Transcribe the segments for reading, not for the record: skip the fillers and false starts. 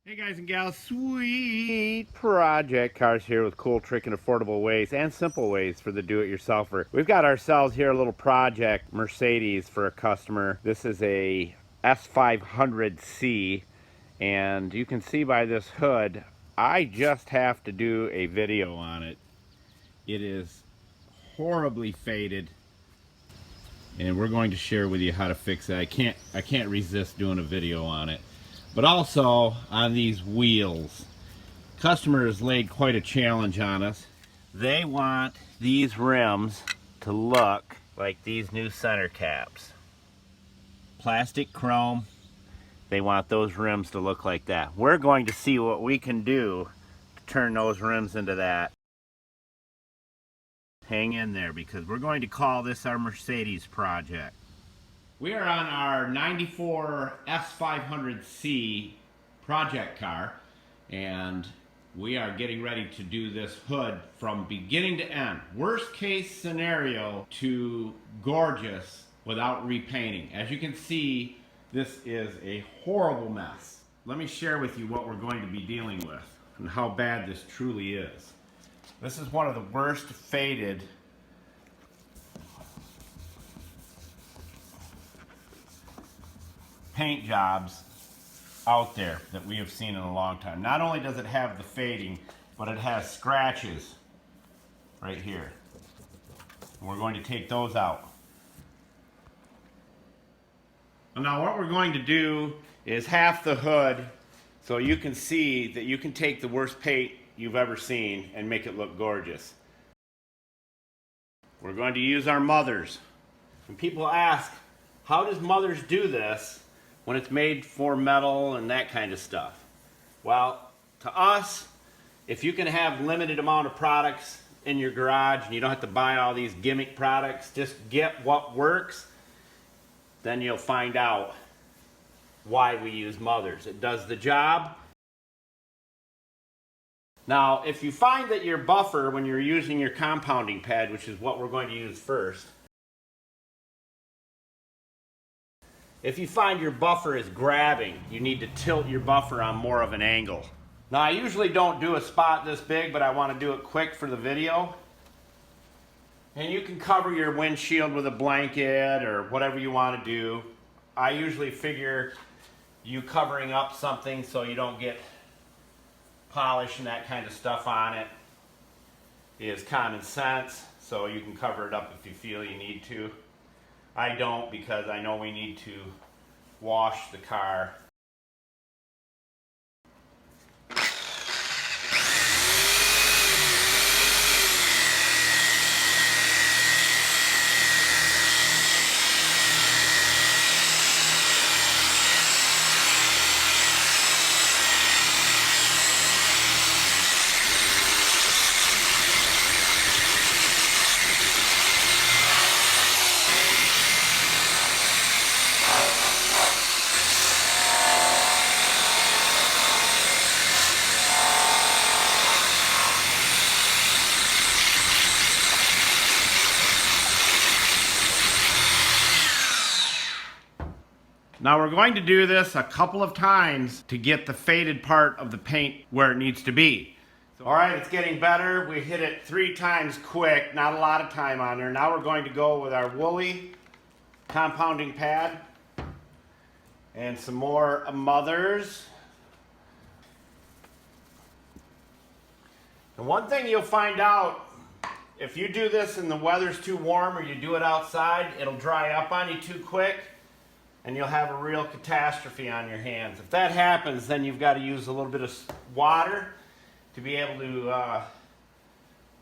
Hey guys and gals, sweet project cars here with cool, trick, and affordable ways and simple ways for the do-it-yourselfer. We've got ourselves here a little project Mercedes for a customer. This is a S500C, and you can see by this hood, I just have to do a video on it. It is horribly faded, and we're going to share with you how to fix it. I can't resist doing a video on it. But also on these wheels, customers laid quite a challenge on us. They want these rims to look like these new center caps. Plastic chrome, they want those rims to look like that. We're going to see what we can do to turn those rims into that. Hang in there because we're going to call this our Mercedes project. We are on our 94 S500C project car, and we are getting ready to do this hood from beginning to end. Worst case scenario to gorgeous without repainting. As you can see, this is a horrible mess. Let me share with you what we're going to be dealing with and how bad this truly is. This is one of the worst faded paint jobs out there that we have seen in a long time. Not only does it have the fading, but it has scratches right here. And we're going to take those out. And now what we're going to do is half the hood so you can see that you can take the worst paint you've ever seen and make it look gorgeous. We're going to use our mothers. And people ask, how does mothers do this when it's made for metal and that kind of stuff? Well, to us, if you can have limited amount of products in your garage and you don't have to buy all these gimmick products, just get what works, then you'll find out why we use mothers. It does the job. Now, if you find that your buffer, when you're using your compounding pad, which is what we're going to use first, if you find your buffer is grabbing, you need to tilt your buffer on more of an angle. Now, I usually don't do a spot this big, but I want to do it quick for the video. And you can cover your windshield with a blanket or whatever you want to do. I usually figure you covering up something so you don't get polish and that kind of stuff on it is common sense, so you can cover it up if you feel you need to. I don't, because I know we need to wash the car. Now we're going to do this a couple of times to get the faded part of the paint where it needs to be. All right, it's getting better. We hit it 3 times quick, not a lot of time on there. Now we're going to go with our woolly compounding pad and some more mothers. And one thing you'll find out, if you do this and the weather's too warm or you do it outside, it'll dry up on you too quick, and you'll have a real catastrophe on your hands. If that happens, then you've got to use a little bit of water to be able to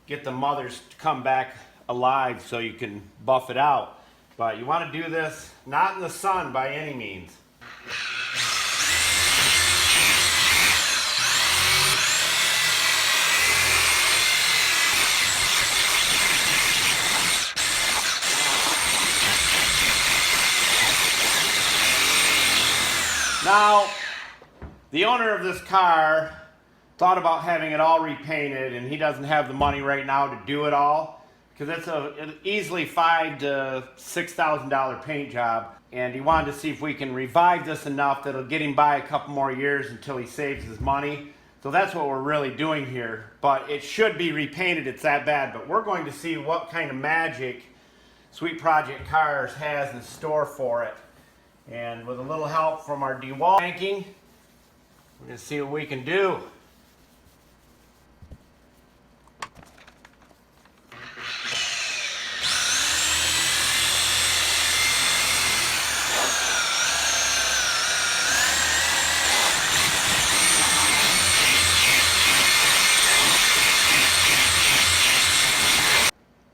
get the mothers to come back alive so you can buff it out. But you want to do this not in the sun by any means. Now, the owner of this car thought about having it all repainted, and he doesn't have the money right now to do it all because it's an easily $5,000 to $6,000 paint job. and he wanted to see if we can revive this enough that it'll get him by a couple more years until he saves his money. So that's what we're really doing here, but it should be repainted. It's that bad. But we're going to see what kind of magic Sweet Project Cars has in store for it. And with a little help from our dewall banking, we're going to see what we can do.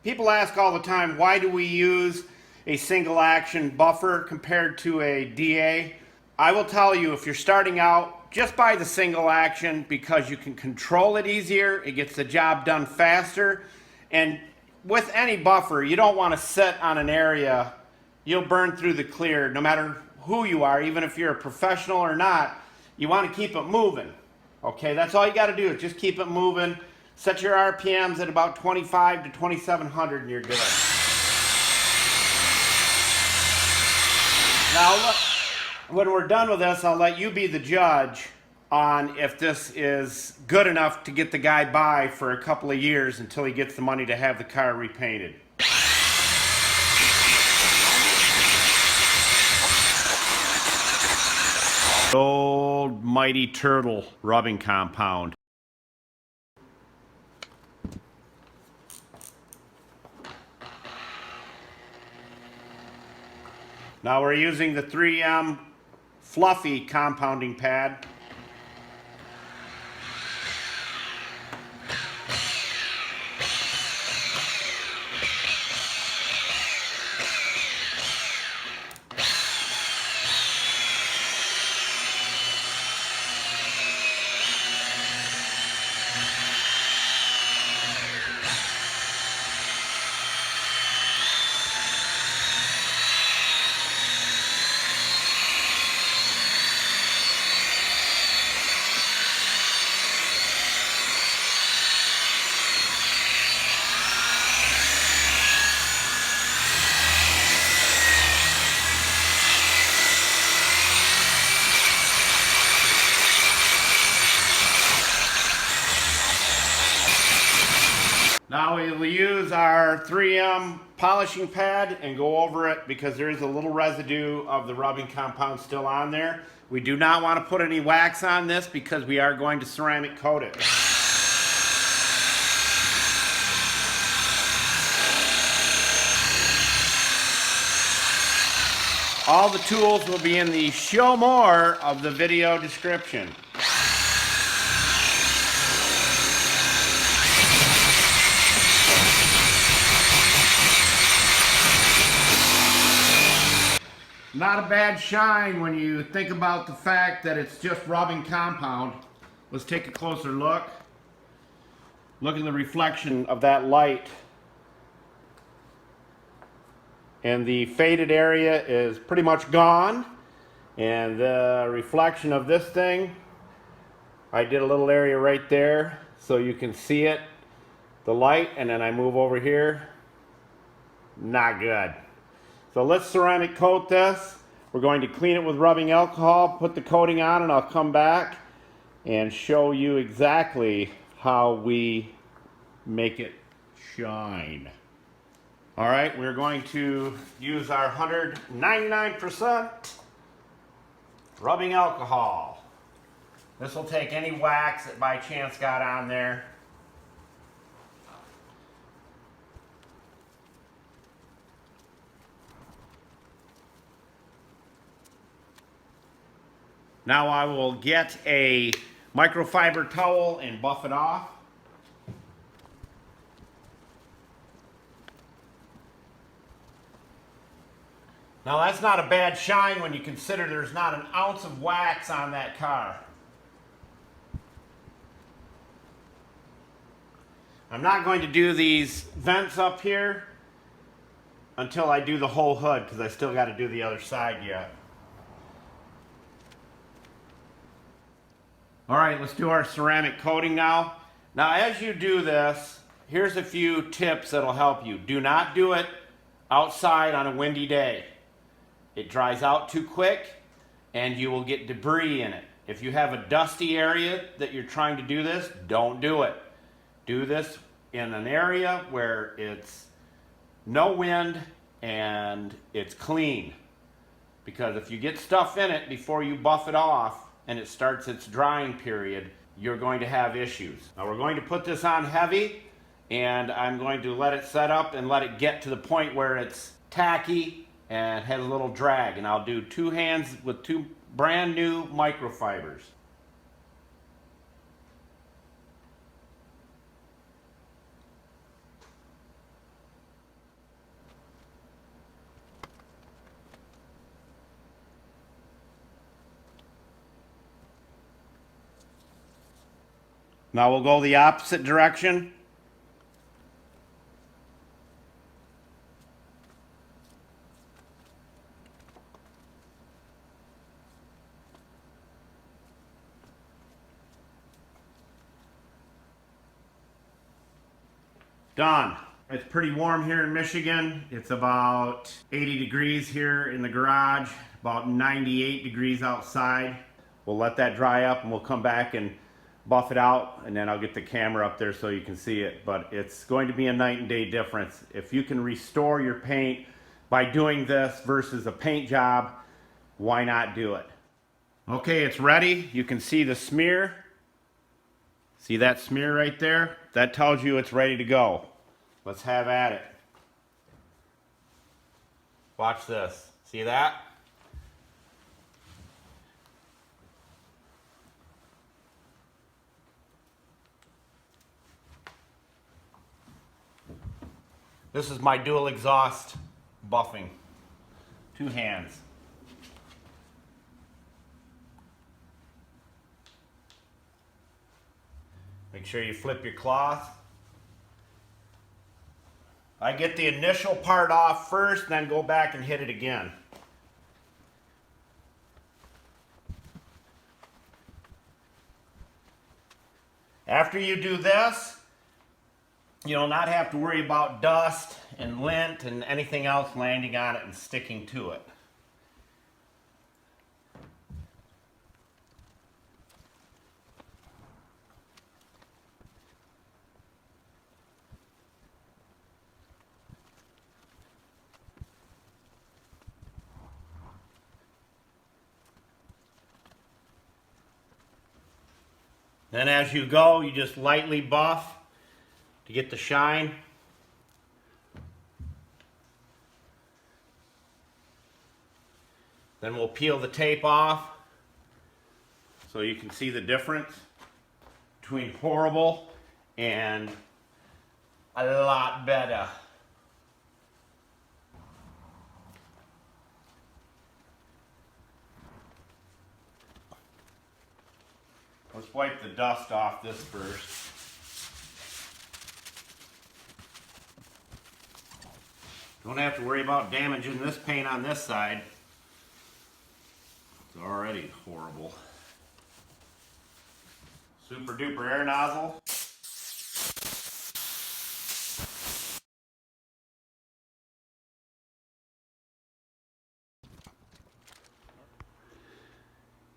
People ask all the time, why do we use a single action buffer compared to a DA? I will tell you, if you're starting out, just buy the single action because you can control it easier, it gets the job done faster, and with any buffer, you don't want to sit on an area. You'll burn through the clear no matter who you are, even if you're a professional or not. You want to keep it moving. Okay, that's all you got to do, is just keep it moving. Set your RPMs at about 25 to 2700 and you're good. Now look, when we're done with this, I'll let you be the judge on if this is good enough to get the guy by for a couple of years until he gets the money to have the car repainted. Old Mighty Turtle rubbing compound. Now we're using the 3M Fluffy compounding pad. Now we'll use our 3M polishing pad and go over it because there is a little residue of the rubbing compound still on there. We do not want to put any wax on this because we are going to ceramic coat it. All the tools will be in the show more of the video description. Not a bad shine when you think about the fact that it's just rubbing compound. Let's take a closer look. Look at the reflection of that light. And the faded area is pretty much gone. And the reflection of this thing, I did a little area right there so you can see it, the light, and then I move over here. Not good. So let's ceramic coat this. We're going to clean it with rubbing alcohol, put the coating on, and I'll come back and show you exactly how we make it shine. All right, we're going to use our 199% rubbing alcohol. This will take any wax that by chance got on there. Now I will get a microfiber towel and buff it off. Now that's not a bad shine when you consider there's not an ounce of wax on that car. I'm not going to do these vents up here until I do the whole hood because I still got to do the other side yet. All right, let's do our ceramic coating now. Now, as you do this, here's a few tips that'll help you. Do not do it outside on a windy day. It dries out too quick and you will get debris in it. If you have a dusty area that you're trying to do this, don't do it. Do this in an area where it's no wind and it's clean. Because if you get stuff in it before you buff it off and it starts its drying period, you're going to have issues. Now we're going to put this on heavy, and I'm going to let it set up and let it get to the point where it's tacky and has a little drag. And I'll do 2 hands with 2 brand new microfibers. Now we'll go the opposite direction. Done. It's pretty warm here in Michigan. It's about 80 degrees here in the garage, about 98 degrees outside. We'll let that dry up and we'll come back and buff it out, and then I'll get the camera up there so you can see it. But it's going to be a night and day difference. If you can restore your paint by doing this versus a paint job, why not do it? Okay, it's ready. You can see the smear. See that smear right there? That tells you it's ready to go. Let's have at it. Watch this. See that? This is my dual exhaust buffing. 2 hands. Make sure you flip your cloth. I get the initial part off first, then go back and hit it again. After you do this, you'll not have to worry about dust and lint and anything else landing on it and sticking to it. Then as you go, you just lightly buff to get the shine. Then we'll peel the tape off so you can see the difference between horrible and a lot better. Let's wipe the dust off this first. Don't have to worry about damaging this paint on this side. It's already horrible. Super duper air nozzle.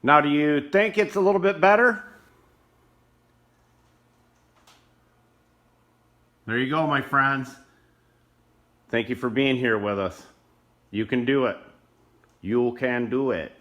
Now, do you think it's a little bit better? There you go, my friends. Thank you for being here with us. You can do it. You can do it.